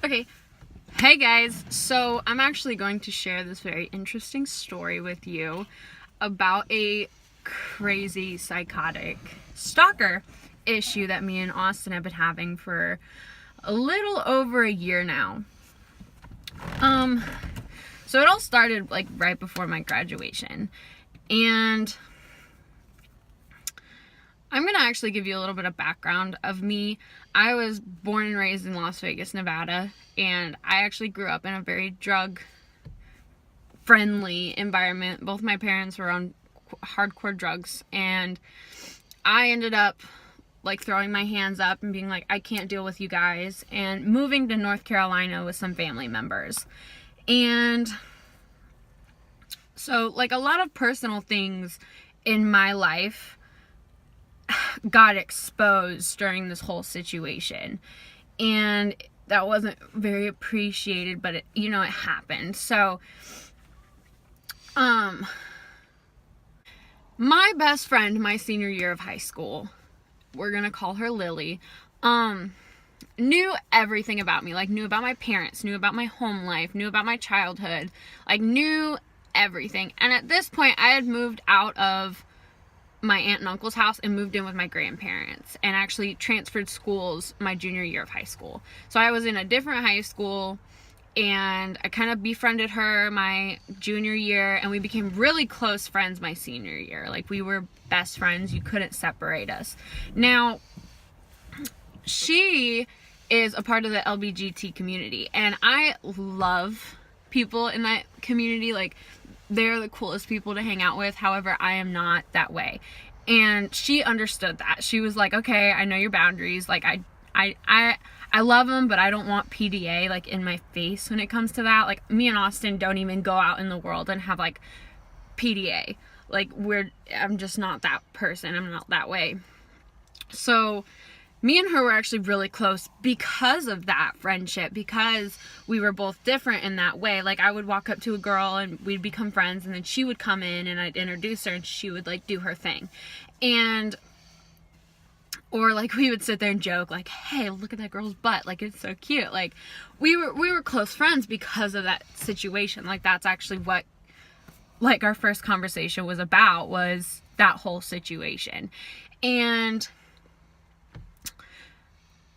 Okay, hey guys, so I'm actually going to share this very interesting story with you about a crazy psychotic stalker issue that me and Austin have been having for a little over a year now. So it all started like right before my graduation, and I'm gonna actually give you a little bit of background of me. I was born and raised in Las Vegas, Nevada, and I actually grew up in a very drug-friendly environment. Both my parents were on hardcore drugs, and I ended up like throwing my hands up and being like, I can't deal with you guys, and moving to North Carolina with some family members. And so like a lot of personal things in my life got exposed during this whole situation, and that wasn't very appreciated, but it happened. So my best friend my senior year of high school, we're gonna call her Lily, knew everything about me, like knew about my parents, knew about my home life, knew about my childhood, like knew everything. And at this point I had moved out of my aunt and uncle's house and moved in with my grandparents, and actually transferred schools my junior year of high school. So I was in a different high school, and I kind of befriended her my junior year, and we became really close friends my senior year. Like, we were best friends. You couldn't separate us. Now, she is a part of the LGBT community, and I love people in that community. Like, they're the coolest people to hang out with. However, I am not that way. And she understood that. She was like, okay, I know your boundaries. Like, I love them, but I don't want PDA like in my face when it comes to that. Like, me and Austin don't even go out in the world and have like PDA. Like, I'm just not that person. I'm not that way. So me and her were actually really close because of that friendship, because we were both different in that way. Like, I would walk up to a girl and we'd become friends, and then she would come in and I'd introduce her and she would like do her thing. Or like we would sit there and joke like, hey, look at that girl's butt, like it's so cute. Like, we were close friends because of that situation. Like, that's actually what like our first conversation was about, was that whole situation. And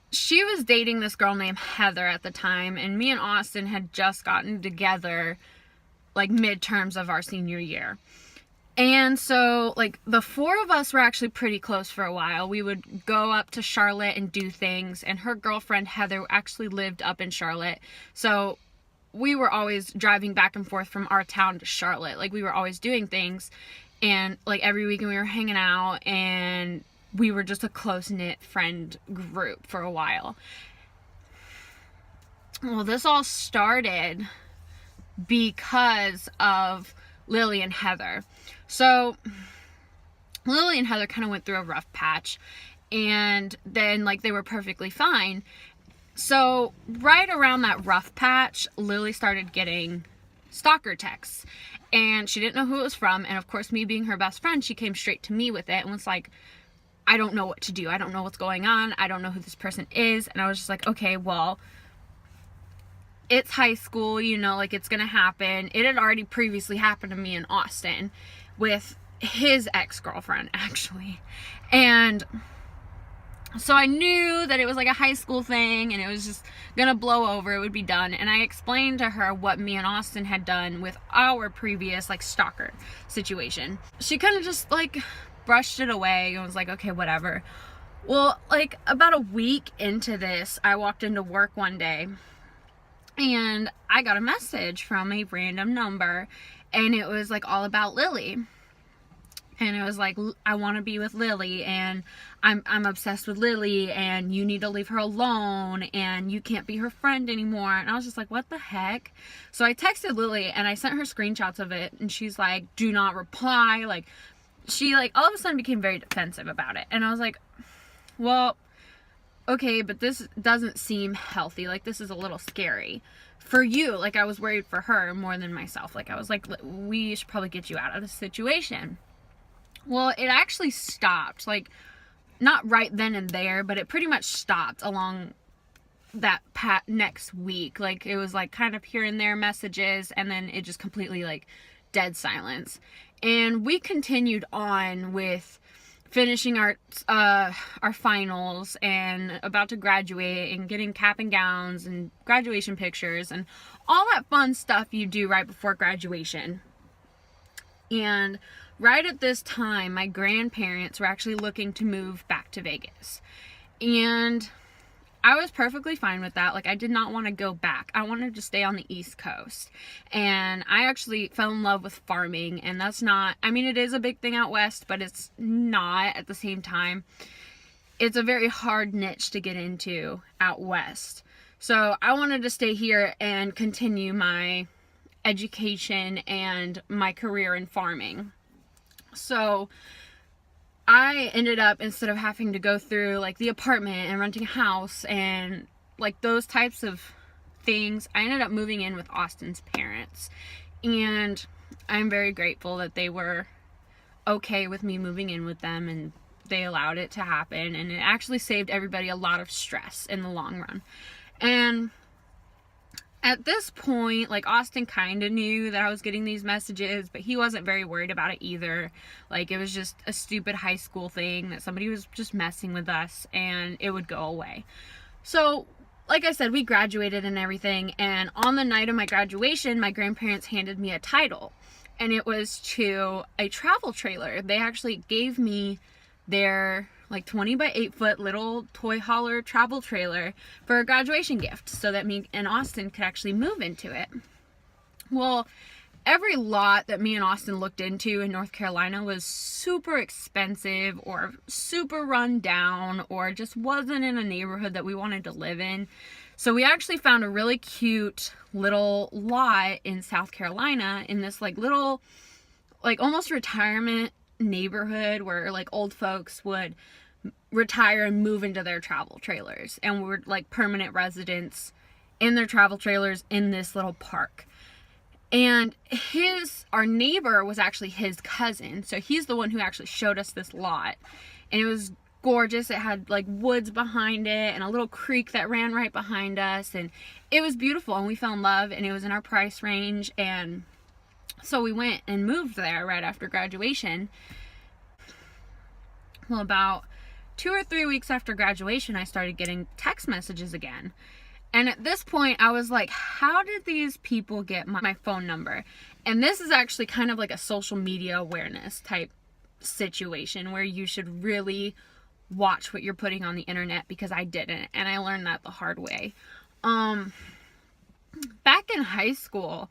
she was dating this girl named Heather at the time, and me and Austin had just gotten together like midterms of our senior year. And so like the four of us were actually pretty close for a while. We would go up to Charlotte and do things, and her girlfriend Heather actually lived up in Charlotte. So we were always driving back and forth from our town to Charlotte. Like, we were always doing things, and like every weekend we were hanging out, and we were just a close-knit friend group for a while. Well, this all started because of Lily and Heather. So Lily and Heather kind of went through a rough patch, and then like they were perfectly fine. So right around that rough patch, Lily started getting stalker texts, and she didn't know who it was from. And of course, me being her best friend, she came straight to me with it and was like, I don't know what to do. I don't know what's going on. I don't know who this person is. And I was just like, okay, well, it's high school, like it's gonna happen. It had already previously happened to me in Austin with his ex-girlfriend, actually. And so I knew that it was like a high school thing, and it was just gonna blow over. It would be done. And I explained to her what me and Austin had done with our previous like stalker situation. She kind of just like brushed it away and was like, okay, whatever. Well, like about a week into this, I walked into work one day, and I got a message from a random number, and it was like all about Lily. And it was like, I want to be with Lily, and I'm obsessed with Lily, and you need to leave her alone, and you can't be her friend anymore. And I was just like, what the heck? So I texted Lily, and I sent her screenshots of it, and she's like, do not reply. Like, she like all of a sudden became very defensive about it. And I was like, well, okay, but this doesn't seem healthy. Like, this is a little scary for you. Like, I was worried for her more than myself. Like, I was like, we should probably get you out of this situation. Well, it actually stopped. Like, not right then and there, but it pretty much stopped along that next week. Like, it was like kind of here and there messages, and then it just completely like dead silence. And we continued on with finishing our finals and about to graduate and getting cap and gowns and graduation pictures and all that fun stuff you do right before graduation. And right at this time, my grandparents were actually looking to move back to Vegas. And I was perfectly fine with that. Like, I did not want to go back. I wanted to stay on the East Coast. And I actually fell in love with farming. And that's not, I mean, it is a big thing out west, but it's not at the same time. It's a very hard niche to get into out west. So I wanted to stay here and continue my education and my career in farming. So I ended up, instead of having to go through like the apartment and renting a house and like those types of things, I ended up moving in with Austin's parents. And I'm very grateful that they were okay with me moving in with them, and they allowed it to happen. And it actually saved everybody a lot of stress in the long run. And at this point, like, Austin kind of knew that I was getting these messages, but he wasn't very worried about it either. Like, it was just a stupid high school thing that somebody was just messing with us, and it would go away. So, like I said, we graduated and everything, and on the night of my graduation, my grandparents handed me a title, and it was to a travel trailer. They actually gave me their like 20 by 8 foot little toy hauler travel trailer for a graduation gift, so that me and Austin could actually move into it. Well, every lot that me and Austin looked into in North Carolina was super expensive or super run down or just wasn't in a neighborhood that we wanted to live in. So we actually found a really cute little lot in South Carolina in this like little, like almost retirement neighborhood where like old folks would retire and move into their travel trailers, and were like permanent residents in their travel trailers in this little park. And our neighbor was actually his cousin, so he's the one who actually showed us this lot, and it was gorgeous. It had like woods behind it and a little creek that ran right behind us, and it was beautiful, and we fell in love, and it was in our price range. And so we went and moved there right after graduation. Well, about 2 or 3 weeks after graduation, I started getting text messages again. And at this point, I was like, how did these people get my phone number? And this is actually kind of like a social media awareness type situation where you should really watch what you're putting on the internet, because I didn't, and I learned that the hard way. Back in high school,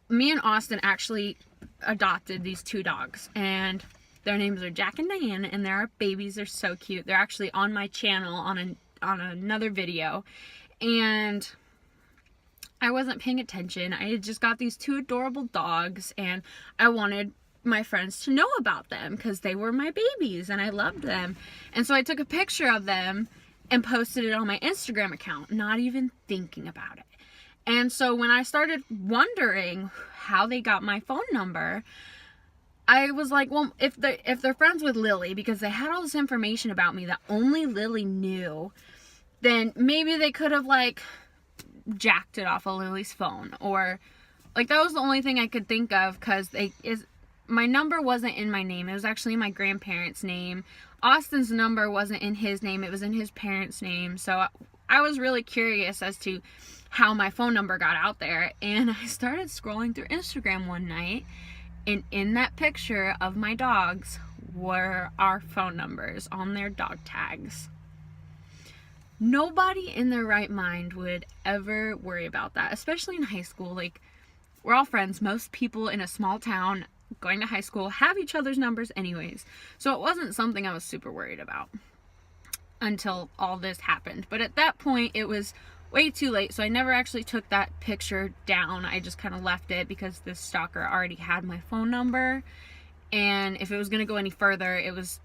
me and Austin actually adopted these 2 dogs, and their names are Jack and Diane, and they're our babies. They're so cute. They're actually on my channel on another video, and I wasn't paying attention. I had just got these 2 adorable dogs, and I wanted my friends to know about them because they were my babies and I loved them. And so I took a picture of them and posted it on my Instagram account, not even thinking about it. And so when I started wondering how they got my phone number, I was like, well, if they're friends with Lily, because they had all this information about me that only Lily knew, then maybe they could have like jacked it off of Lily's phone, or like that was the only thing I could think of, because my number wasn't in my name. It was actually my grandparents' name. Austin's number wasn't in his name. It was in his parents' name. So I was really curious as to how my phone number got out there. And I started scrolling through Instagram one night, and in that picture of my dogs were our phone numbers on their dog tags. Nobody in their right mind would ever worry about that, especially in high school. Like, we're all friends. Most people in a small town going to high school have each other's numbers anyways. So it wasn't something I was super worried about until all this happened. But at that point, it was way too late. So I never actually took that picture down. I just kind of left it because this stalker already had my phone number. And if it was going to go any further, it was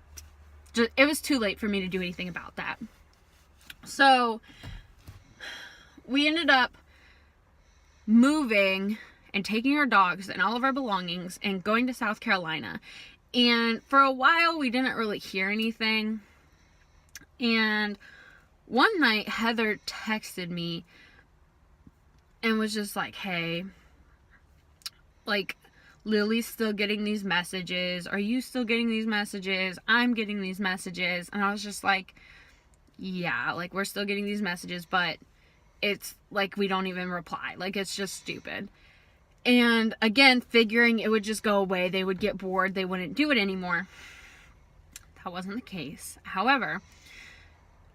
too late for me to do anything about that. So we ended up moving and taking our dogs and all of our belongings and going to South Carolina. And for a while, we didn't really hear anything. And one night Heather texted me and was just like, hey, like, Lily's still getting these messages. Are you still getting these messages? I'm getting these messages. And I was just like, yeah, like, we're still getting these messages, but it's like we don't even reply. Like, it's just stupid. And again, figuring it would just go away, they would get bored, they wouldn't do it anymore. That wasn't the case. However,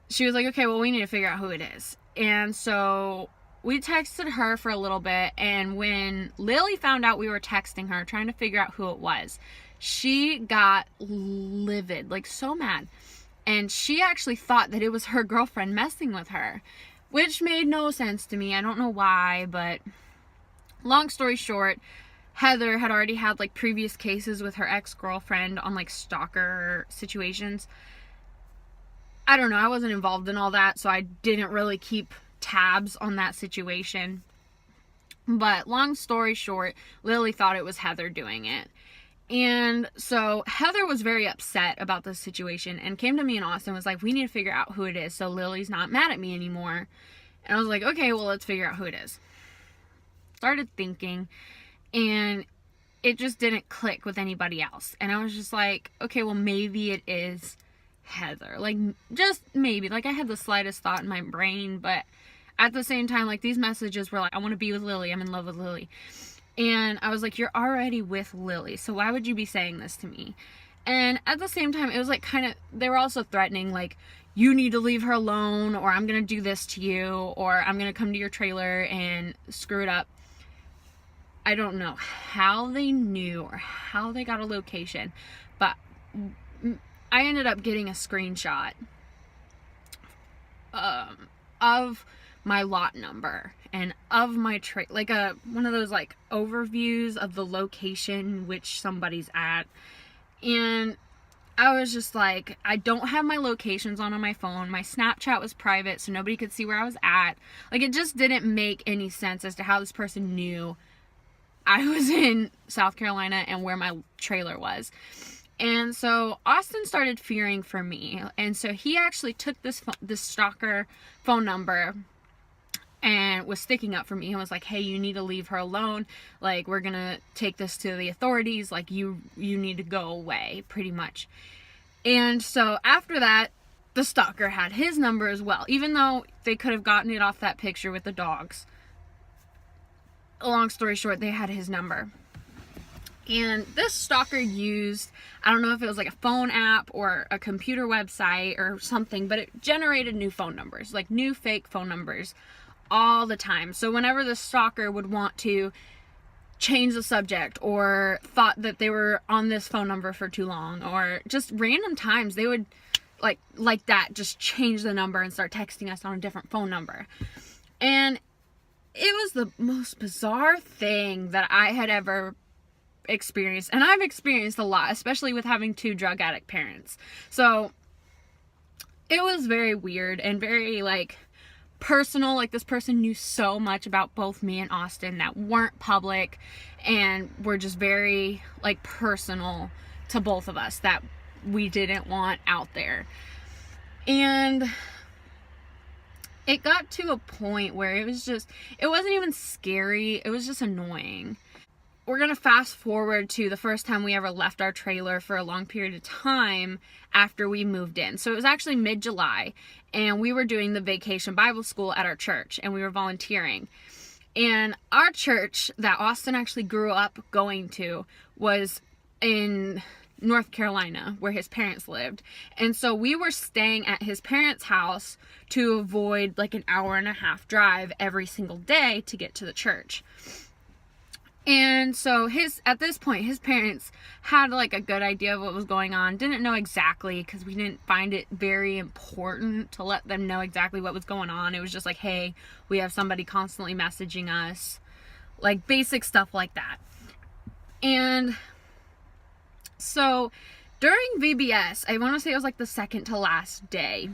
she was like, okay, well, we need to figure out who it is. And so we texted her for a little bit, and when Lily found out we were texting her, trying to figure out who it was, she got livid, like so mad. And she actually thought that it was her girlfriend messing with her, which made no sense to me. I don't know why, but long story short, Heather had already had like previous cases with her ex-girlfriend on like stalker situations. I don't know, I wasn't involved in all that, so I didn't really keep tabs on that situation. But long story short, Lily thought it was Heather doing it. And so Heather was very upset about this situation and came to me and Austin, was like, we need to figure out who it is so Lily's not mad at me anymore. And I was like, okay, well, let's figure out who it is. Started thinking, and it just didn't click with anybody else. And I was just like, okay, well, maybe it is Heather. Like, just maybe. Like, I had the slightest thought in my brain, but at the same time, like, these messages were like, I want to be with Lily, I'm in love with Lily. And I was like, you're already with Lily, so why would you be saying this to me? And at the same time, it was like kind of, they were also threatening, like, you need to leave her alone, or I'm gonna do this to you, or I'm gonna come to your trailer and screw it up. I don't know how they knew or how they got a location, but I ended up getting a screenshot of my lot number and of my like one of those like overviews of the location which somebody's at. And I was just like, I don't have my locations on my phone. My Snapchat was private, so nobody could see where I was at. Like, it just didn't make any sense as to how this person knew I was in South Carolina and where my trailer was. And so Austin started fearing for me. And so he actually took this stalker phone number and was sticking up for me and was like, hey, you need to leave her alone. Like, we're gonna take this to the authorities. Like, you need to go away, pretty much. And so after that, the stalker had his number as well, even though they could have gotten it off that picture with the dogs. Long story short, they had his number. And this stalker used, I don't know if it was like a phone app or a computer website or something, but it generated new phone numbers, like new fake phone numbers all the time. So whenever the stalker would want to change the subject or thought that they were on this phone number for too long, or just random times, they would like that, just change the number and start texting us on a different phone number. And it was the most bizarre thing that I had ever experienced, and I've experienced a lot, especially with having 2 drug addict parents. So it was very weird and very like personal. Like, this person knew so much about both me and Austin that weren't public and were just very like personal to both of us that we didn't want out there. And it got to a point where it wasn't even scary, it was just annoying. We're gonna fast forward to the first time we ever left our trailer for a long period of time after we moved in. So it was actually mid-July, and we were doing the vacation Bible school at our church, and we were volunteering. And our church that Austin actually grew up going to was in North Carolina, where his parents lived. And so we were staying at his parents' house to avoid like an 1.5-hour drive every single day to get to the church. And so at this point, his parents had like a good idea of what was going on. Didn't know exactly, because we didn't find it very important to let them know exactly what was going on. It was just like, hey, we have somebody constantly messaging us, like basic stuff like that. And so during VBS, I want to say it was like the second to last day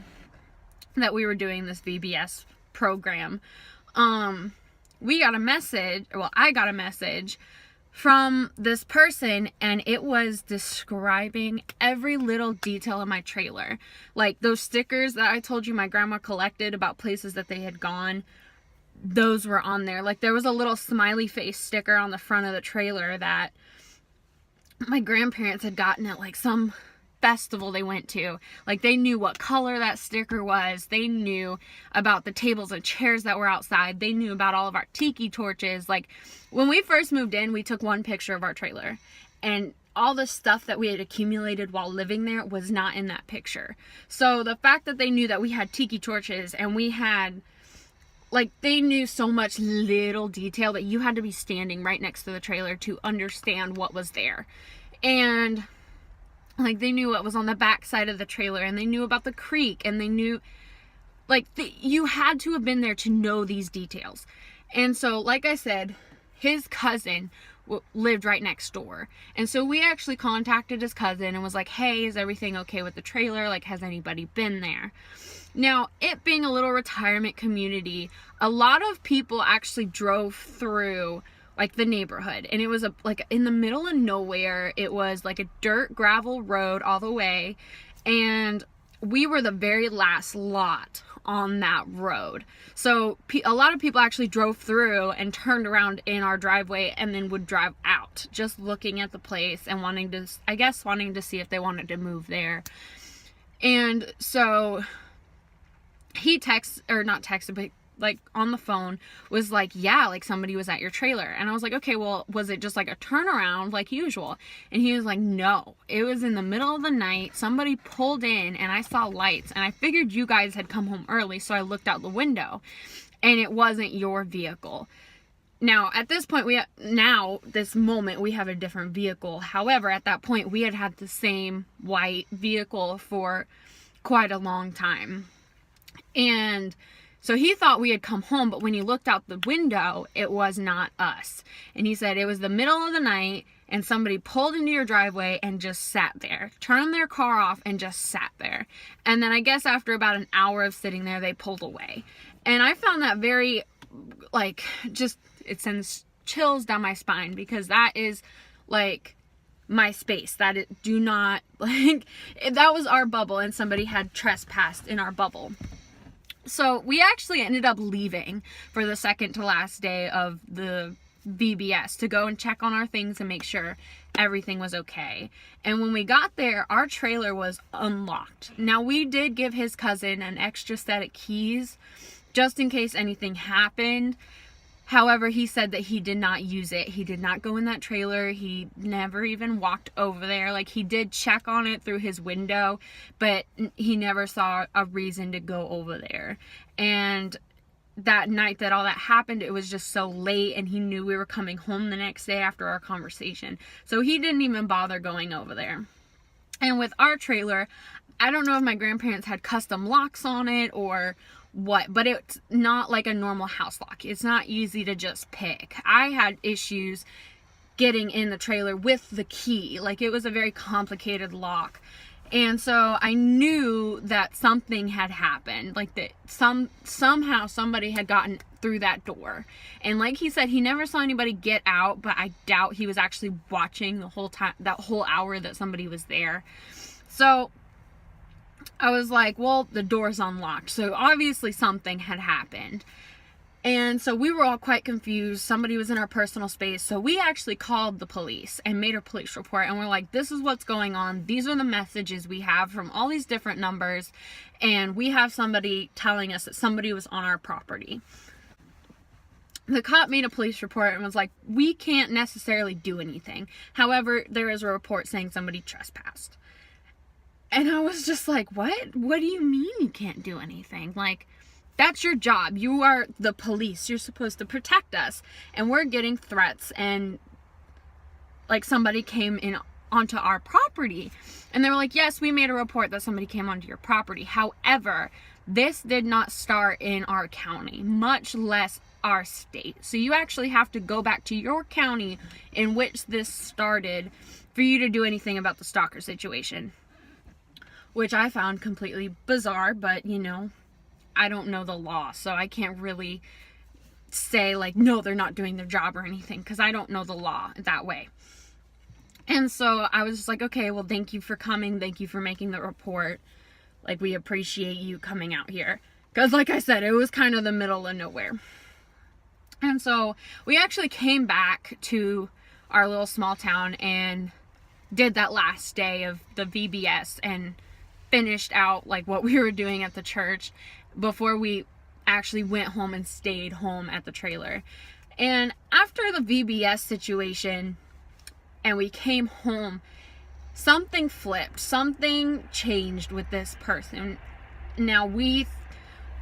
that we were doing this VBS program. I got a message from this person, and it was describing every little detail of my trailer. Like those stickers that I told you my grandma collected about places that they had gone, those were on there. Like there was a little smiley face sticker on the front of the trailer that my grandparents had gotten at like some festival they went to. Like they knew what color that sticker was. They knew about the tables and chairs that were outside. They knew about all of our tiki torches. Like when we first moved in, we took one picture of our trailer, and all the stuff that we had accumulated while living there was not in that picture. So the fact that they knew that we had tiki torches and we had, like, they knew so much little detail that you had to be standing right next to the trailer to understand what was there. And like they knew what was on the back side of the trailer, and they knew about the creek, and they knew, like, you had to have been there to know these details. And so, like I said, his cousin lived right next door. And so we actually contacted his cousin and was like, hey, is everything okay with the trailer? Like, has anybody been there? Now, it being a little retirement community, a lot of people actually drove through like the neighborhood, and it was like in the middle of nowhere. It was like a dirt gravel road all the way, and we were the very last lot on that road. So a lot of people actually drove through and turned around in our driveway and then would drive out, just looking at the place and wanting to see if they wanted to move there. And so he but like on the phone was like, yeah, like somebody was at your trailer. And I was like, okay, well, was it just like a turnaround like usual? And he was like, no, it was in the middle of the night. Somebody pulled in and I saw lights, and I figured you guys had come home early, so I looked out the window and it wasn't your vehicle. Now, at this point, this moment, we have a different vehicle. However, at that point, we had the same white vehicle for quite a long time. And so he thought we had come home, but when he looked out the window, it was not us. And he said it was the middle of the night and somebody pulled into your driveway and just sat there, turned their car off and just sat there. And then I guess after about an hour of sitting there, they pulled away. And I found that very, like, just, it sends chills down my spine, because that is like my space. That was our bubble, and somebody had trespassed in our bubble. So we actually ended up leaving for the second to last day of the VBS to go and check on our things and make sure everything was okay. And when we got there, our trailer was unlocked. Now, we did give his cousin an extra set of keys just in case anything happened. However, he said that he did not use it. He did not go in that trailer. He never even walked over there. Like, he did check on it through his window, but he never saw a reason to go over there. And that night that all that happened, it was just so late, and he knew we were coming home the next day after our conversation. So he didn't even bother going over there. And with our trailer, I don't know if my grandparents had custom locks on it or what, but it's not like a normal house lock. It's not easy to just pick. I had issues getting in the trailer with the key. Like, it was a very complicated lock. And so I knew that something had happened, like that somehow somebody had gotten through that door. And like he said, he never saw anybody get out, but I doubt he was actually watching the whole time, that whole hour that somebody was there. So I was like, well, the door's unlocked. So obviously something had happened. And so we were all quite confused. Somebody was in our personal space. So we actually called the police and made a police report. And we're like, this is what's going on. These are the messages we have from all these different numbers. And we have somebody telling us that somebody was on our property. The cop made a police report and was like, we can't necessarily do anything. However, there is a report saying somebody trespassed. And I was just like, what? What do you mean you can't do anything? Like, that's your job. You are the police. You're supposed to protect us. And we're getting threats, and like somebody came in onto our property. And they were like, yes, we made a report that somebody came onto your property. However, this did not start in our county, much less our state. So you actually have to go back to your county in which this started for you to do anything about the stalker situation. Which I found completely bizarre, but, you know, I don't know the law, so I can't really say like, no, they're not doing their job or anything, because I don't know the law that way. And so I was just like, okay, well, thank you for coming. Thank you for making the report. Like, we appreciate you coming out here. Because like I said, it was kind of the middle of nowhere. And so we actually came back to our little small town and did that last day of the VBS and finished out like what we were doing at the church before we actually went home and stayed home at the trailer. And after the VBS situation and we came home, something flipped, something changed with this person. Now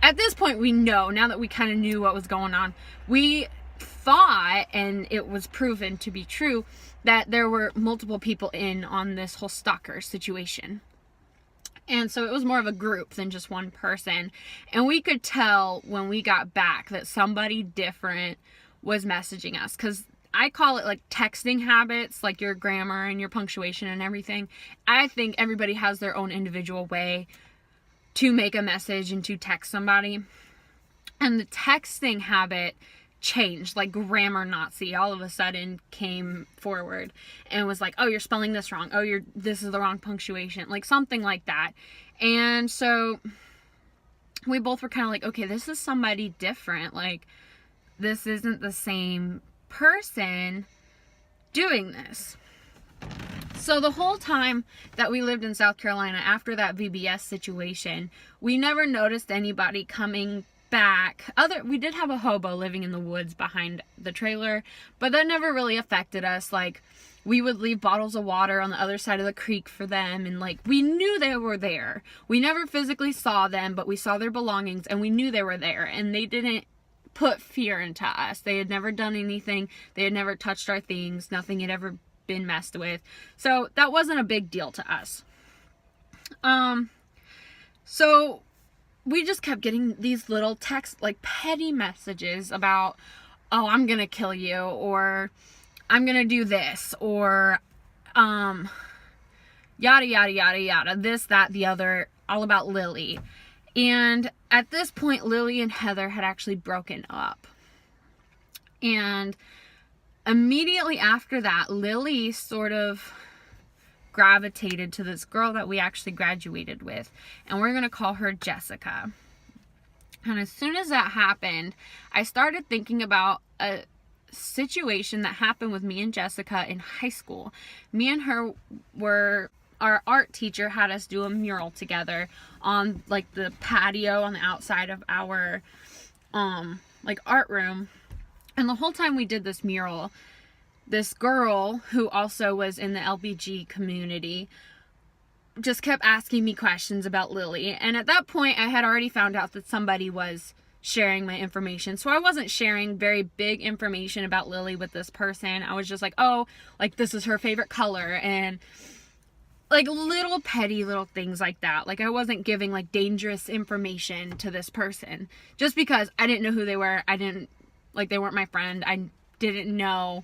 at this point we know, now that we kind of knew what was going on, we thought, and it was proven to be true, that there were multiple people in on this whole stalker situation. And so it was more of a group than just one person. And we could tell when we got back that somebody different was messaging us, because I call it like texting habits, like your grammar and your punctuation and everything. I think everybody has their own individual way to make a message and to text somebody. And the texting habit changed, like grammar Nazi all of a sudden came forward and was like, oh, you're spelling this wrong. Oh, this is the wrong punctuation. Like something like that. And so we both were kind of like, okay, this is somebody different. Like, this isn't the same person doing this. So the whole time that we lived in South Carolina after that VBS situation, we never noticed anybody coming back. We did have a hobo living in the woods behind the trailer, but that never really affected us. Like, we would leave bottles of water on the other side of the creek for them, and like, we knew they were there. We never physically saw them, but we saw their belongings and we knew they were there, and they didn't put fear into us. They had never done anything. They had never touched our things. Nothing had ever been messed with. So that wasn't a big deal to us. So we just kept getting these little text, like petty messages about, oh, I'm gonna kill you, or I'm gonna do this, or yada yada yada yada, this, that, the other, all about Lily. And at this point, Lily and Heather had actually broken up. And immediately after that, Lily sort of gravitated to this girl that we actually graduated with. And we're going to call her Jessica. And as soon as that happened, I started thinking about a situation that happened with me and Jessica in high school. Me and her our art teacher had us do a mural together on like the patio on the outside of our like art room. And the whole time we did this mural, this girl who also was in the LBG community just kept asking me questions about Lily. And at that point, I had already found out that somebody was sharing my information. So I wasn't sharing very big information about Lily with this person. I was just like, oh, like this is her favorite color, and like little petty little things like that. Like, I wasn't giving like dangerous information to this person just because I didn't know who they were. They weren't my friend. I didn't know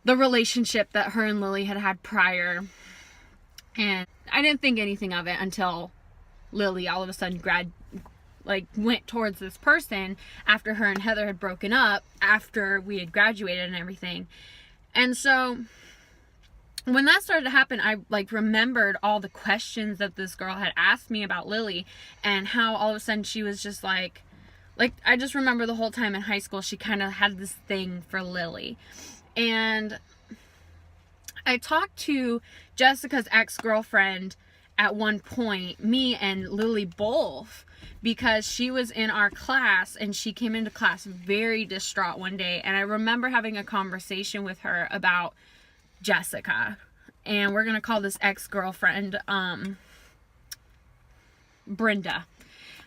the relationship that her and Lily had prior. And I didn't think anything of it until Lily all of a sudden went towards this person after her and Heather had broken up, after we had graduated and everything. And so when that started to happen, I remembered all the questions that this girl had asked me about Lily, and how all of a sudden she was just like I just remember the whole time in high school, she kind of had this thing for Lily. And I talked to Jessica's ex-girlfriend at one point, me and Lily both, because she was in our class and she came into class very distraught one day. And I remember having a conversation with her about Jessica, and we're going to call this ex-girlfriend Brenda.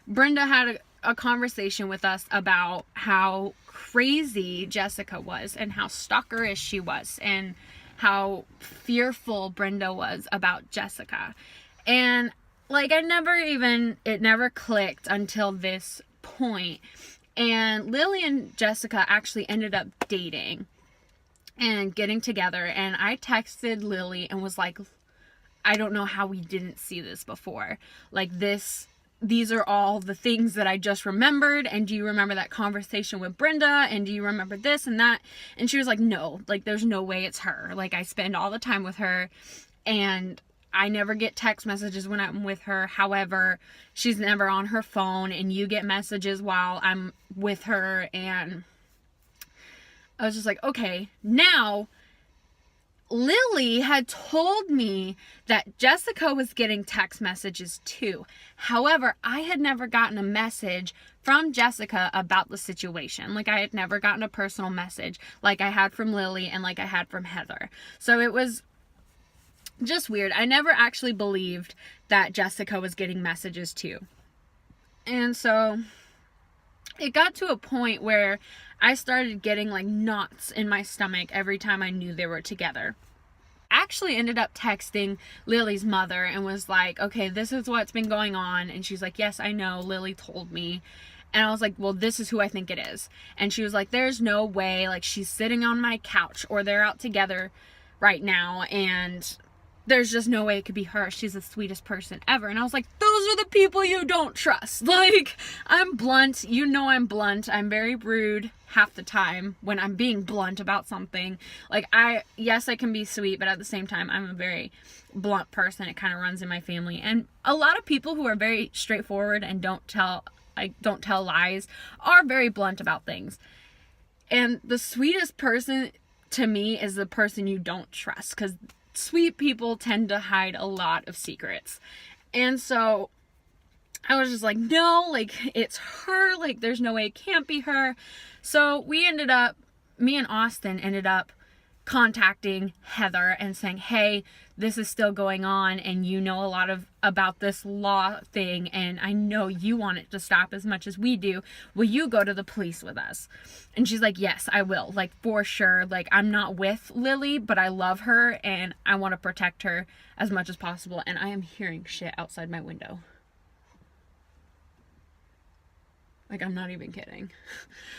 Brenda had a conversation with us about how crazy Jessica was and how stalkerish she was and how fearful Brenda was about Jessica. And it never clicked until this point. And Lily and Jessica actually ended up dating and getting together. And I texted Lily and was like, I don't know how we didn't see this before. Like, this these are all the things that I just remembered, and do you remember that conversation with Brenda, and do you remember this and that? And she was like, no, like, there's no way it's her. Like, I spend all the time with her, and I never get text messages when I'm with her. However, she's never on her phone, and you get messages while I'm with her. And I was just like, okay. Now, Lily had told me that Jessica was getting text messages too. However, I had never gotten a message from Jessica about the situation. Like, I had never gotten a personal message like I had from Lily and like I had from Heather. So it was just weird. I never actually believed that Jessica was getting messages too. And so it got to a point where I started getting like knots in my stomach every time I knew they were together. Actually ended up texting Lily's mother and was like, okay, this is what's been going on. And she's like, yes, I know, Lily told me. And I was like, well, this is who I think it is. And she was like, there's no way, like, she's sitting on my couch or they're out together right now, and there's just no way it could be her. She's the sweetest person ever. And I was like, those are the people you don't trust. Like, I'm blunt. You know I'm blunt. I'm very rude half the time when I'm being blunt about something. Like, yes, I can be sweet, but at the same time, I'm a very blunt person. It kind of runs in my family. And a lot of people who are very straightforward and don't tell lies are very blunt about things. And the sweetest person to me is the person you don't trust, because sweet people tend to hide a lot of secrets. And so I was just like, no, like, it's her. Like, there's no way it can't be her. So me and Austin ended up contacting Heather and saying, hey, this is still going on, and you know a lot about this law thing, and I know you want it to stop as much as we do. Will you go to the police with us? And she's like, yes, I will, like, for sure. Like, I'm not with Lily, but I love her and I want to protect her as much as possible. And I am hearing shit outside my window. Like, I'm not even kidding.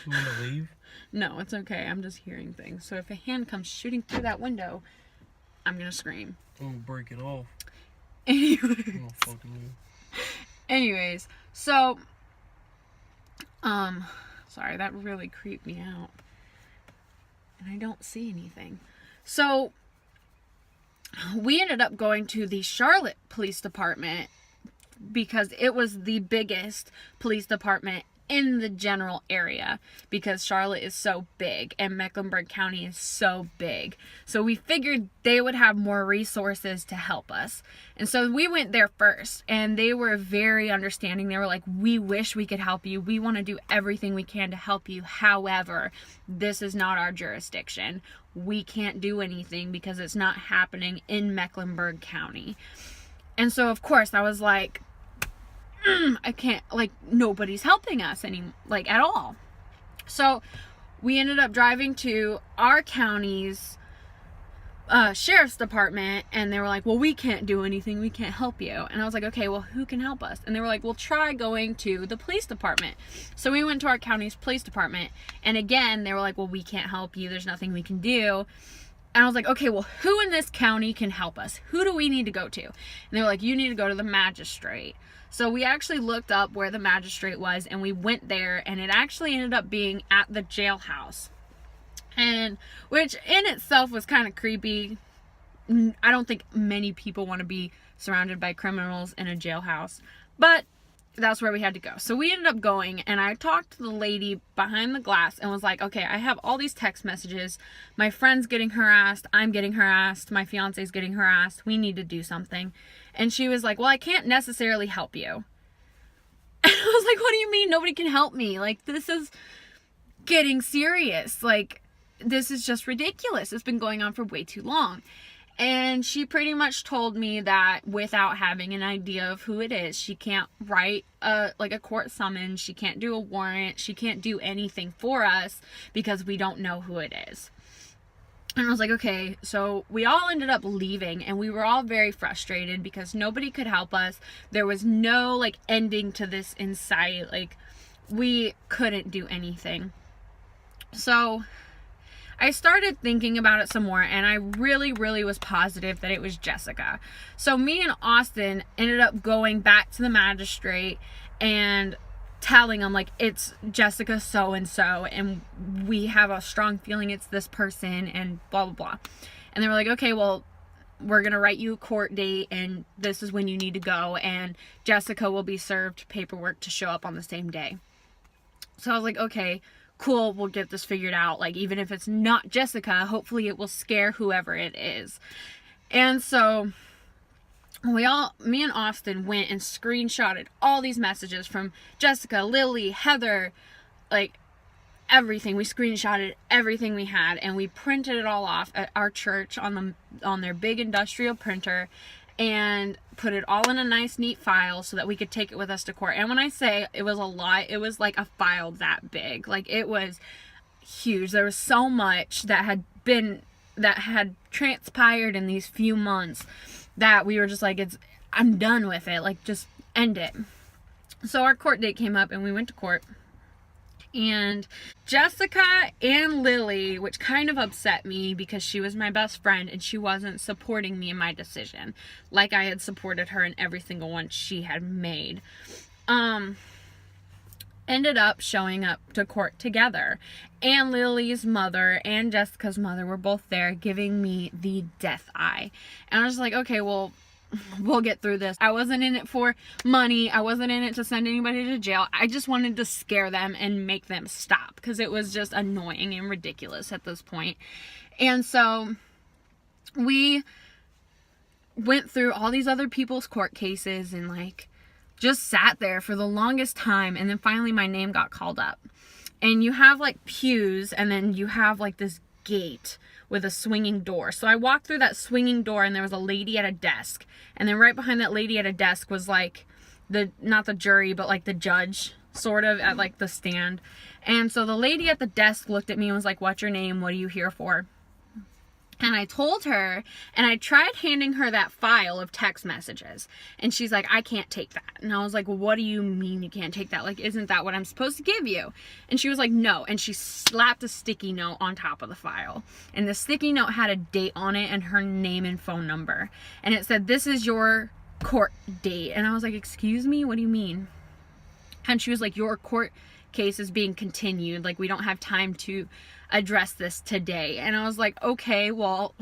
You want to leave? No, it's okay. I'm just hearing things. So if a hand comes shooting through that window, I'm gonna scream. I'm gonna break it off. Anyways, so, sorry, that really creeped me out. And I don't see anything. So, we ended up going to the Charlotte Police Department because it was the biggest police department in the general area, because Charlotte is so big and Mecklenburg County is so big. So we figured they would have more resources to help us. And so we went there first, and they were very understanding. They were like, we wish we could help you. We want to do everything we can to help you. However, this is not our jurisdiction. We can't do anything because it's not happening in Mecklenburg County. And so, of course, I was like, I can't, like, nobody's helping us at all. So we ended up driving to our county's sheriff's department, and they were like, well, we can't do anything, we can't help you. And I was like, okay, well, who can help us? And they were like, well, try going to the police department. So we went to our county's police department, and again, they were like, well, we can't help you, there's nothing we can do. And I was like, okay, well, who in this county can help us? Who do we need to go to? And they were like, you need to go to the magistrate. So we actually looked up where the magistrate was, and we went there, and it actually ended up being at the jailhouse. And which in itself was kind of creepy. I don't think many people want to be surrounded by criminals in a jailhouse, but that's where we had to go. So we ended up going, and I talked to the lady behind the glass and was like, okay, I have all these text messages. My friend's getting harassed. I'm getting harassed. My fiance's getting harassed. We need to do something. And she was like, well, I can't necessarily help you. And I was like, what do you mean nobody can help me? Like, this is getting serious. Like, this is just ridiculous. It's been going on for way too long. And she pretty much told me that without having an idea of who it is, she can't write a court summons. She can't do a warrant. She can't do anything for us because we don't know who it is. And I was like, okay. So we all ended up leaving, and we were all very frustrated because nobody could help us. There was no, like, ending to this in sight. Like, we couldn't do anything. So I started thinking about it some more, and I really, really was positive that it was Jessica. So me and Austin ended up going back to the magistrate and telling them, like, it's Jessica so-and-so, and we have a strong feeling it's this person, and blah, blah, blah. And they were like, okay, well, we're going to write you a court date, and this is when you need to go, and Jessica will be served paperwork to show up on the same day. So I was like, okay, cool, we'll get this figured out. Like, even if it's not Jessica, hopefully it will scare whoever it is. And so me and Austin went and screenshotted all these messages from Jessica, Lily, Heather, like everything. We screenshotted everything we had, and we printed it all off at our church on their big industrial printer, and put it all in a nice neat file so that we could take it with us to court. And when I say it was a lot, it was like a file that big. Like, it was huge. There was so much that had transpired in these few months that we were just like, I'm done with it. Like, just end it. So our court date came up, and we went to court. And Jessica and Lily, which kind of upset me because she was my best friend and she wasn't supporting me in my decision like I had supported her in every single one she had made, ended up showing up to court together. And Lily's mother and Jessica's mother were both there, giving me the death eye. And I was just like, okay, well, we'll get through this. I wasn't in it for money. I wasn't in it to send anybody to jail. I just wanted to scare them and make them stop, because it was just annoying and ridiculous at this point. And so we went through all these other people's court cases and like just sat there for the longest time. And then finally my name got called up. And you have like pews, and then you have like this gate with a swinging door. So I walked through that swinging door, and there was a lady at a desk. And then right behind that lady at a desk was like not the jury, but like the judge, sort of, at like the stand. And so the lady at the desk looked at me and was like, what's your name? What are you here for? And I told her, and I tried handing her that file of text messages. And she's like, I can't take that. And I was like, well, what do you mean you can't take that? Like, isn't that what I'm supposed to give you? And she was like, no. And she slapped a sticky note on top of the file. And the sticky note had a date on it and her name and phone number. And it said, this is your court date. And I was like, excuse me? What do you mean? And she was like, your court case is being continued. Like, we don't have time to address this today. And I was like, okay, well,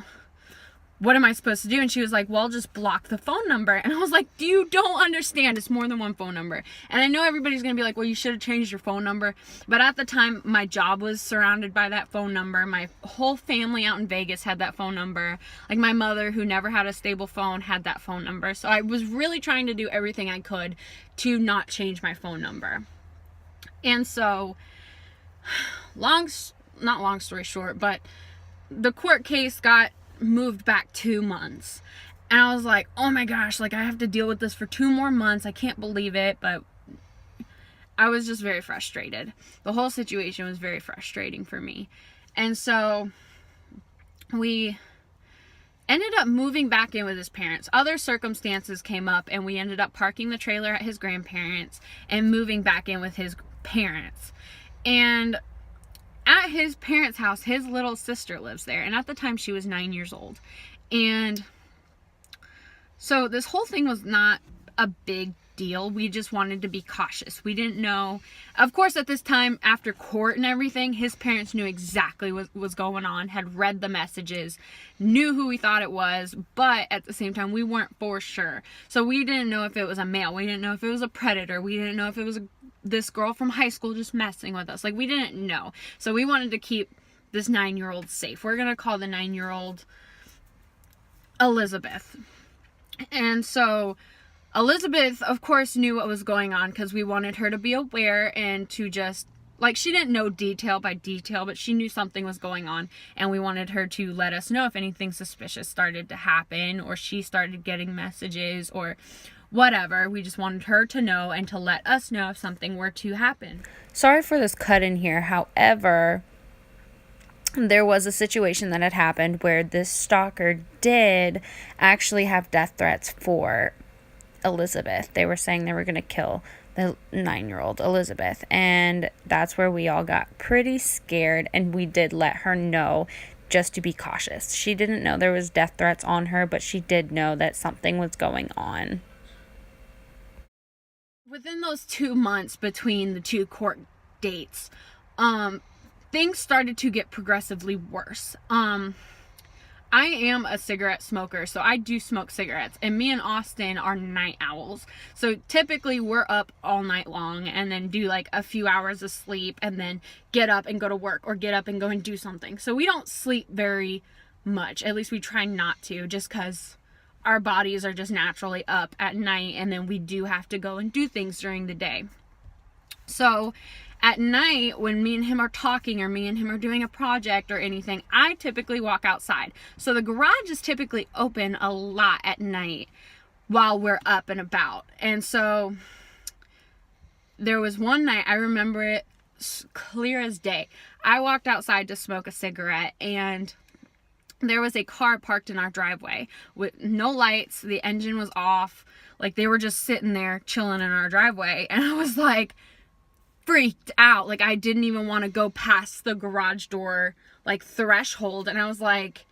what am I supposed to do? And she was like, well, just block the phone number. And I was like, you don't understand. It's more than one phone number. And I know everybody's going to be like, well, you should have changed your phone number. But at the time, my job was surrounded by that phone number. My whole family out in Vegas had that phone number. Like, my mother, who never had a stable phone, had that phone number. So I was really trying to do everything I could to not change my phone number. And so, not long story short, but the court case got moved back 2 months. And I was like, oh my gosh, like, I have to deal with this for 2 more months. I can't believe it. But I was just very frustrated. The whole situation was very frustrating for me. And so we ended up moving back in with his parents. Other circumstances came up, and we ended up parking the trailer at his grandparents and moving back in with his parents. And at his parents' house, his little sister lives there. And at the time, she was 9 years old. And so this whole thing was not a big deal. We just wanted to be cautious. We didn't know. Of course, at this time, after court and everything, his parents knew exactly what was going on, had read the messages, knew who we thought it was. But at the same time, we weren't for sure. So we didn't know if it was a male. We didn't know if it was a predator. We didn't know if it was this girl from high school just messing with us. Like, we didn't know. So we wanted to keep this 9-year-old safe. We're going to call the 9-year-old Elizabeth. And so Elizabeth, of course, knew what was going on, because we wanted her to be aware and to just, like, she didn't know detail by detail, but she knew something was going on, and we wanted her to let us know if anything suspicious started to happen, or she started getting messages, or whatever. We just wanted her to know and to let us know if something were to happen. Sorry for this cut in here. However, there was a situation that had happened where this stalker did actually have death threats for Elizabeth. They were saying they were going to kill the 9-year-old Elizabeth. And that's where we all got pretty scared, and we did let her know just to be cautious. She didn't know there was death threats on her, but she did know that something was going on. Within those 2 months between the 2 court dates, things started to get progressively worse. I am a cigarette smoker, so I do smoke cigarettes, and me and Austin are night owls. So typically we're up all night long and then do like a few hours of sleep and then get up and go to work, or get up and go and do something. So we don't sleep very much. At least we try not to, just because our bodies are just naturally up at night, and then we do have to go and do things during the day. So at night, when me and him are talking, or me and him are doing a project or anything, I typically walk outside. So the garage is typically open a lot at night while we're up and about. And so there was one night, I remember it clear as day. I walked outside to smoke a cigarette, and there was a car parked in our driveway with no lights. The engine was off. Like, they were just sitting there chilling in our driveway. And I was like, freaked out. Like, I didn't even want to go past the garage door like threshold, and I was like,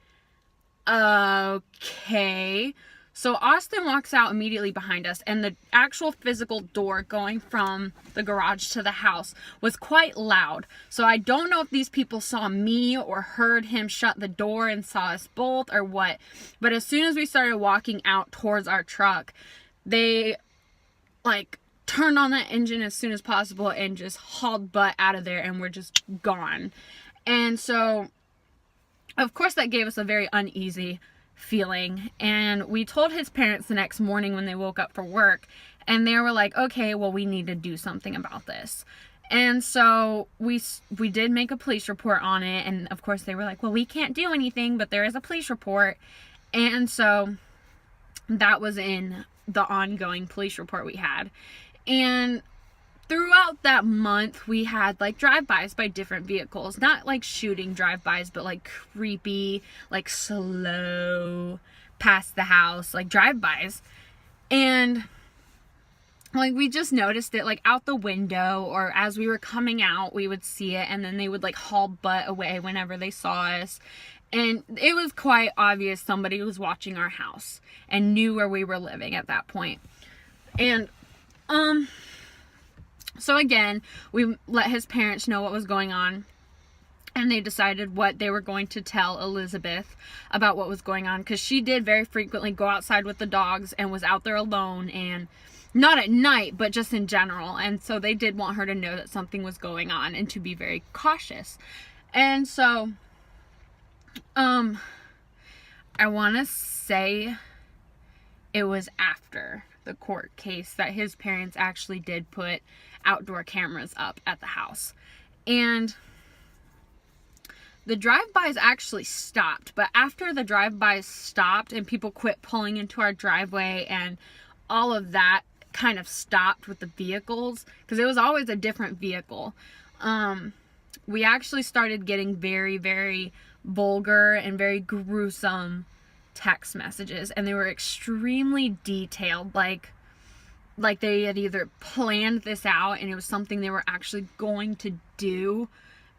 okay. So Austin walks out immediately behind us, and the actual physical door going from the garage to the house was quite loud. So I don't know if these people saw me or heard him shut the door and saw us both or what, but as soon as we started walking out towards our truck, they like turned on that engine as soon as possible and just hauled butt out of there, and we're just gone. And so, of course, that gave us a very uneasy feeling, and we told his parents the next morning when they woke up for work, and they were like, okay, well, we need to do something about this. And so we did make a police report on it, and of course they were like, well, we can't do anything, but there is a police report. And so that was in the ongoing police report we had. And throughout that month, we had like drive-bys by different vehicles. Not like shooting drive-bys, but like creepy, like slow, past the house, like drive-bys. And like, we just noticed it like out the window, or as we were coming out, we would see it, and then they would like haul butt away whenever they saw us. And it was quite obvious somebody was watching our house and knew where we were living at that point. And so again, we let his parents know what was going on, and they decided what they were going to tell Elizabeth about what was going on, because she did very frequently go outside with the dogs and was out there alone, and not at night, but just in general. And so they did want her to know that something was going on and to be very cautious. And so, I want to say it was after the court case that his parents actually did put outdoor cameras up at the house. And the drive-bys actually stopped, but after the drive-bys stopped and people quit pulling into our driveway and all of that kind of stopped with the vehicles, because it was always a different vehicle, we actually started getting very, very vulgar and very gruesome text messages, and they were extremely detailed, like they had either planned this out and it was something they were actually going to do,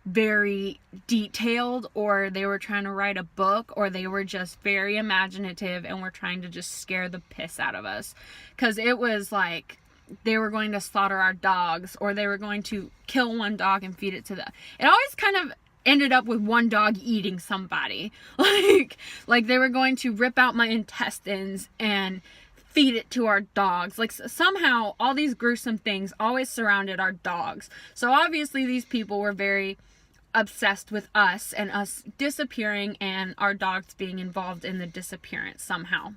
very detailed, or they were trying to write a book, or they were just very imaginative and were trying to just scare the piss out of us, because it was like they were going to slaughter our dogs, or they were going to kill one dog and feed it to it always kind of ended up with one dog eating somebody. Like they were going to rip out my intestines and feed it to our dogs. Like, somehow all these gruesome things always surrounded our dogs. So obviously these people were very obsessed with us and us disappearing, and our dogs being involved in the disappearance somehow.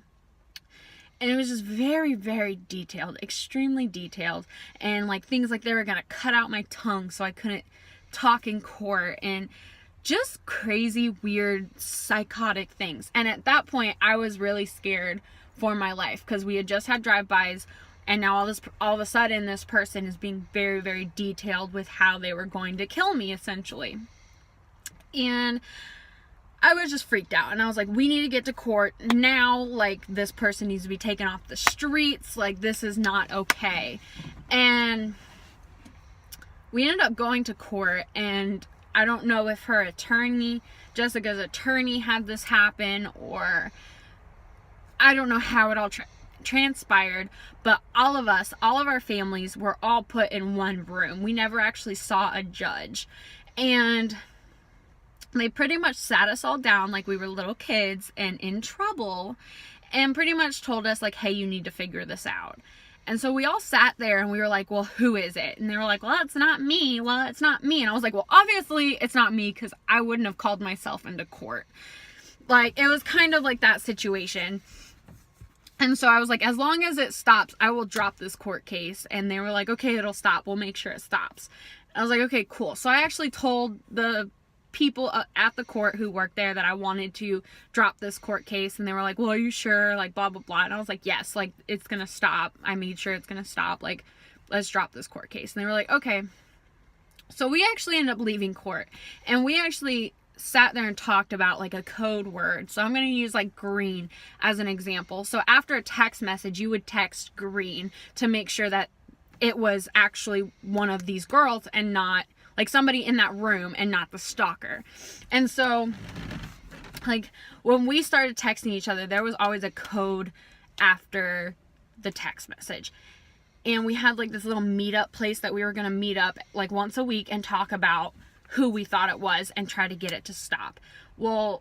And it was just very, very detailed, extremely detailed. And like things like they were gonna cut out my tongue so I couldn't talk in court, and just crazy, weird, psychotic things. And at that point, I was really scared for my life, because we had just had drive-bys, and now all of a sudden this person is being very, very detailed with how they were going to kill me, essentially. And I was just freaked out, and I was like, we need to get to court now. Like, this person needs to be taken off the streets. Like, this is not okay. And we ended up going to court, and I don't know if her attorney, Jessica's attorney, had this happen, or I don't know how it all transpired, but all of us, all of our families were all put in one room. We never actually saw a judge. And they pretty much sat us all down like we were little kids and in trouble, and pretty much told us like, hey, you need to figure this out. And so we all sat there and we were like, well, who is it? And they were like, well, it's not me. Well, it's not me. And I was like, well, obviously it's not me, because I wouldn't have called myself into court. Like, it was kind of like that situation. And so I was like, as long as it stops, I will drop this court case. And they were like, okay, it'll stop. We'll make sure it stops. And I was like, okay, cool. So I actually told the people at the court who worked there that I wanted to drop this court case, and they were like, well, are you sure, like blah blah blah. And I was like, yes, like it's gonna stop. I made sure it's gonna stop. Like, let's drop this court case. And they were like, okay. So we actually ended up leaving court, and we actually sat there and talked about like a code word. So I'm going to use like green as an example. So after a text message, you would text green to make sure that it was actually one of these girls and not like somebody in that room and not the stalker. And so like when we started texting each other, there was always a code after the text message. And we had like this little meetup place that we were going to meet up like once a week and talk about who we thought it was and try to get it to stop. Well,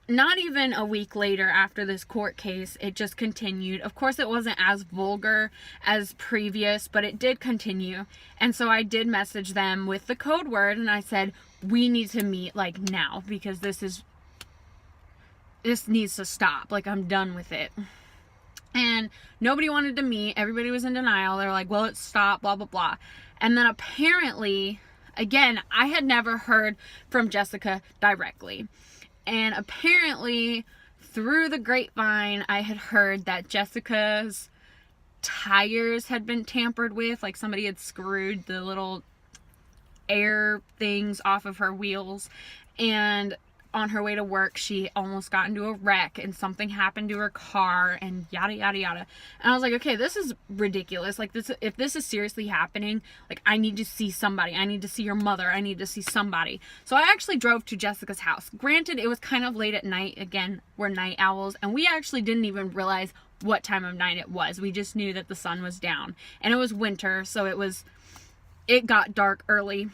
not even a week later after this court case, it just continued. Of course, it wasn't as vulgar as previous, but it did continue. And so I did message them with the code word, and I said, we need to meet like now, because this needs to stop. Like, I'm done with it. And nobody wanted to meet. Everybody was in denial. They're like, well, it's stopped, blah, blah, blah. And then apparently, again, I had never heard from Jessica directly. And apparently, through the grapevine, I had heard that Jessica's tires had been tampered with. Like, somebody had screwed the little air things off of her wheels. And on her way to work, she almost got into a wreck, and something happened to her car, and yada yada yada. And I was like, okay, this is ridiculous. Like, this, if this is seriously happening, like, I need to see somebody. I need to see your mother. I need to see somebody. So I actually drove to Jessica's house. Granted, it was kind of late at night. Again, we're night owls, and we actually didn't even realize what time of night it was. We just knew that the sun was down, and it was winter, so it got dark early.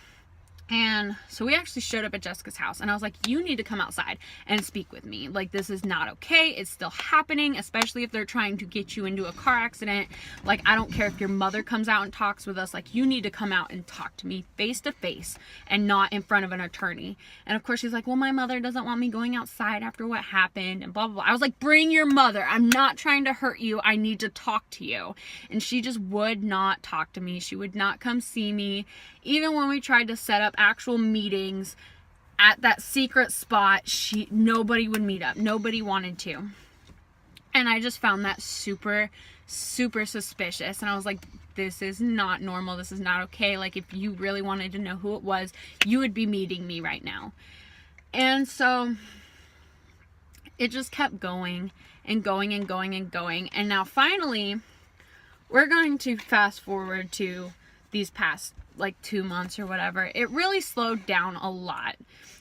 And so we actually showed up at Jessica's house, and I was like, you need to come outside and speak with me. Like, this is not okay. It's still happening, especially if they're trying to get you into a car accident. Like, I don't care if your mother comes out and talks with us. Like, you need to come out and talk to me face to face and not in front of an attorney. And of course, she's like, well, my mother doesn't want me going outside after what happened, and blah, blah, blah. I was like, bring your mother. I'm not trying to hurt you. I need to talk to you. And she just would not talk to me. She would not come see me. Even when we tried to set up actual meetings at that secret spot, nobody would meet up. Nobody wanted to. And I just found that super, super suspicious. And I was like, this is not normal. This is not okay. Like, if you really wanted to know who it was, you would be meeting me right now. And so it just kept going and going and going and going. And now finally, we're going to fast forward to these past like 2 months or whatever. It really slowed down a lot.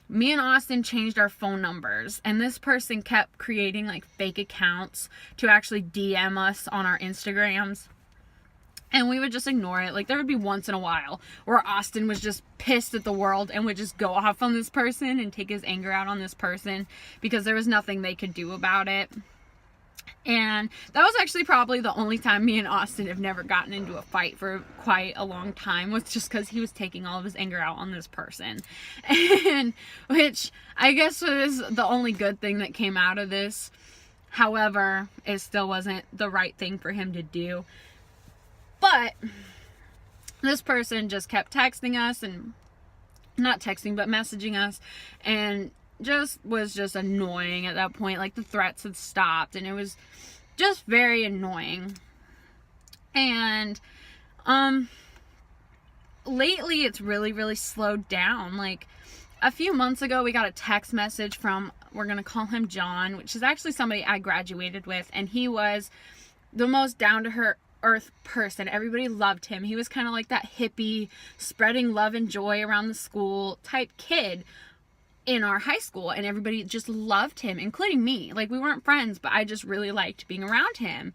Me and Austin changed our phone numbers, and this person kept creating like fake accounts to actually DM us on our Instagrams, and we would just ignore it. Like, there would be once in a while where Austin was just pissed at the world and would just go off on this person and take his anger out on this person because there was nothing they could do about it. And that was actually probably the only time me and Austin have never gotten into a fight for quite a long time, was just because he was taking all of his anger out on this person. And which I guess was the only good thing that came out of this. However, it still wasn't the right thing for him to do. But this person just kept texting us, and not texting, but messaging us, and was just annoying at that point. Like, the threats had stopped, and it was just very annoying. And lately it's really, really slowed down. Like, a few months ago, we got a text message from, we're gonna call him John, which is actually somebody I graduated with, and he was the most down to earth person. Everybody loved him. He was kind of like that hippie, spreading love and joy around the school type kid in our high school, and everybody just loved him, including me. Like, we weren't friends, but I just really liked being around him.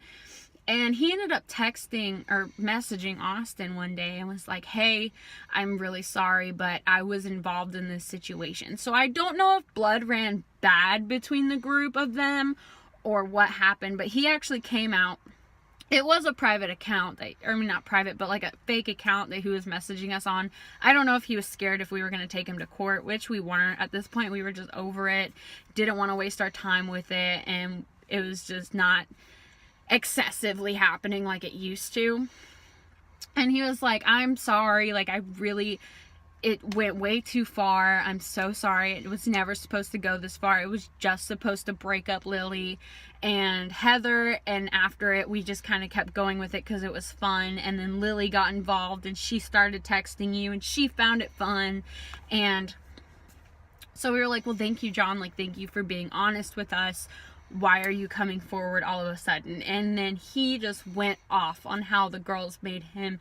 And he ended up texting or messaging Austin one day and was like, hey, I'm really sorry, but I was involved in this situation. So I don't know if blood ran bad between the group of them or what happened, but he actually came out. It was a private account, not private, but like a fake account that he was messaging us on. I don't know if he was scared if we were going to take him to court, which we weren't. At this point, we were just over it, didn't want to waste our time with it, and it was just not excessively happening like it used to. And he was like, I'm sorry, like, it went way too far. I'm so sorry. It was never supposed to go this far. It was just supposed to break up Lily and Heather, and after it, we just kind of kept going with it because it was fun. And then Lily got involved, and she started texting you, and she found it fun. And so we were like, well, thank you, John. Like, thank you for being honest with us. Why are you coming forward all of a sudden? And then he just went off on how the girls made him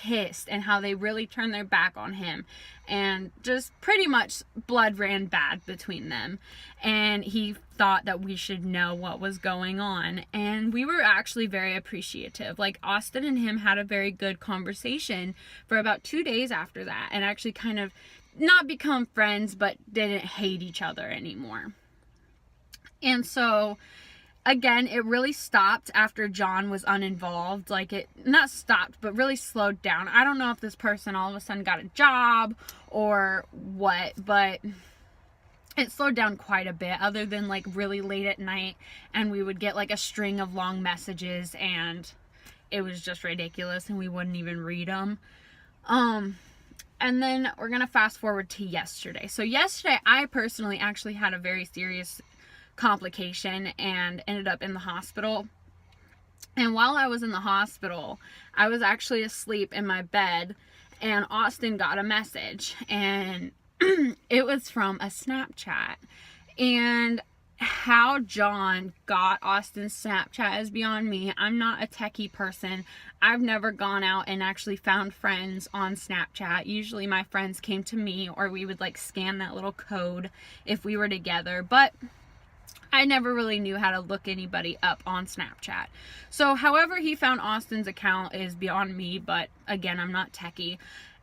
pissed and how they really turned their back on him, and just pretty much blood ran bad between them. And he thought that we should know what was going on, and we were actually very appreciative. Like, Austin and him had a very good conversation for about 2 days after that, and actually kind of not become friends, but didn't hate each other anymore. And so again, it really stopped after John was uninvolved. Like, it not stopped, but really slowed down. I don't know if this person all of a sudden got a job or what, but it slowed down quite a bit, other than like really late at night, and we would get like a string of long messages, and it was just ridiculous, and we wouldn't even read them. And then we're gonna fast forward to yesterday. So yesterday, I personally actually had a very serious complication and ended up in the hospital. And while I was in the hospital, I was actually asleep in my bed, and Austin got a message, and it was from a Snapchat. And how John got Austin's Snapchat is beyond me. I'm not a techie person. I've never gone out and actually found friends on Snapchat. Usually my friends came to me, or we would like scan that little code if we were together, but I never really knew how to look anybody up on Snapchat. So however he found Austin's account is beyond me, but again, I'm not techie.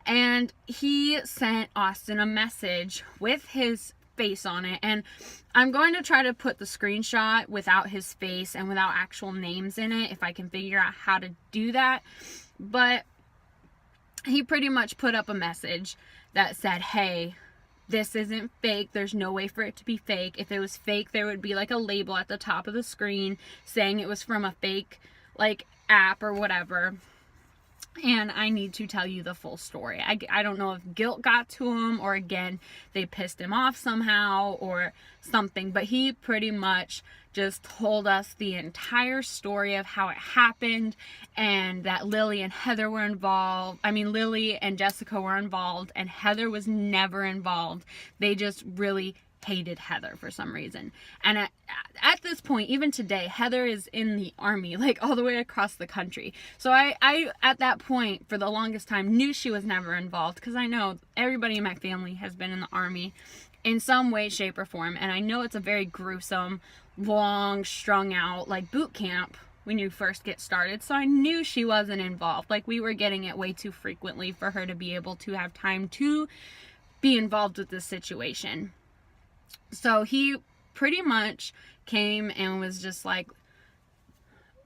And he sent Austin a message with his face on it, and I'm going to try to put the screenshot without his face and without actual names in it, if I can figure out how to do that. But he pretty much put up a message that said, hey, this isn't fake. There's no way for it to be fake. If it was fake, there would be like a label at the top of the screen saying it was from a fake like app or whatever. And I need to tell you the full story. I don't know if guilt got to him, or again, they pissed him off somehow or something. But he pretty much just told us the entire story of how it happened, and that Lily and Heather were involved. I mean, Lily and Jessica were involved, and Heather was never involved. They just really hated Heather for some reason. And at this point, even today, Heather is in the army, like all the way across the country. So I at that point, for the longest time, knew she was never involved, because I know everybody in my family has been in the army in some way, shape, or form. And I know it's a very gruesome, long, strung out, like boot camp when you first get started. So I knew she wasn't involved. Like, we were getting it way too frequently for her to be able to have time to be involved with this situation. So he pretty much came and was just like,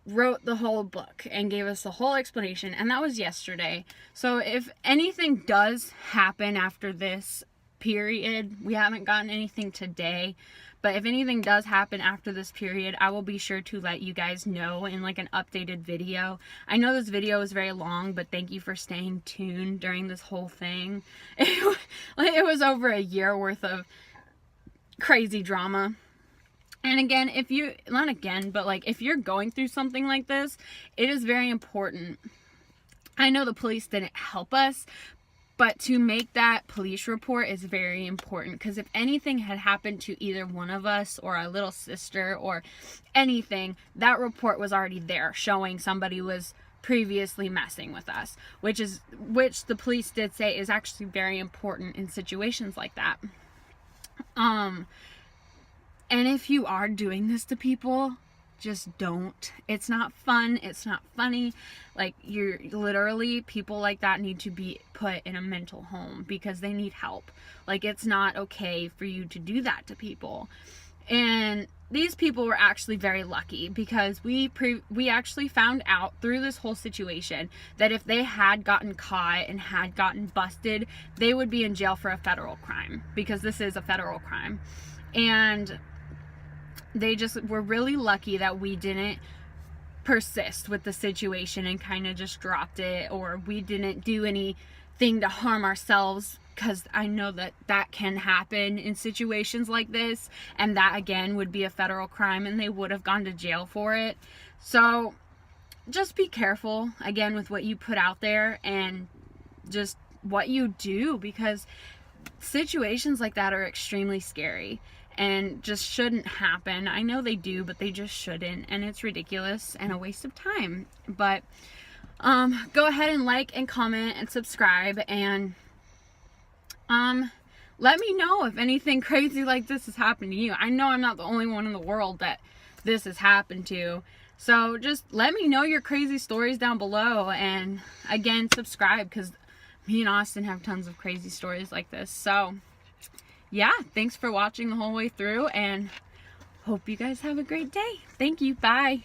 wrote the whole book and gave us the whole explanation, and that was yesterday. So if anything does happen after this period, we haven't gotten anything today, but if anything does happen after this period, I will be sure to let you guys know in like an updated video. I know this video is very long, but thank you for staying tuned during this whole thing. It was over a year worth of crazy drama. And again, if you're going through something like this, it is very important. I know the police didn't help us, but to make that police report is very important, because if anything had happened to either one of us or our little sister or anything, that report was already there showing somebody was previously messing with us, which the police did say is actually very important in situations like that. And if you are doing this to people, just don't. It's not fun. It's not funny. Like, you're literally, people like that need to be put in a mental home because they need help. Like, it's not okay for you to do that to people. And these people were actually very lucky because we actually found out through this whole situation that if they had gotten caught and had gotten busted, they would be in jail for a federal crime, because this is a federal crime. And they just were really lucky that we didn't persist with the situation and kind of just dropped it, or we didn't do anything to harm ourselves, because I know that that can happen in situations like this, and that again would be a federal crime and they would have gone to jail for it. So just be careful again with what you put out there and just what you do, because situations like that are extremely scary and just shouldn't happen. I know they do, but they just shouldn't, and it's ridiculous and a waste of time. But go ahead and like and comment and subscribe, and let me know if anything crazy like this has happened to you. I know I'm not the only one in the world that this has happened to, so just let me know your crazy stories down below. And again, subscribe, because me and Austin have tons of crazy stories like this. So yeah, thanks for watching the whole way through, and hope you guys have a great day. Thank you. Bye.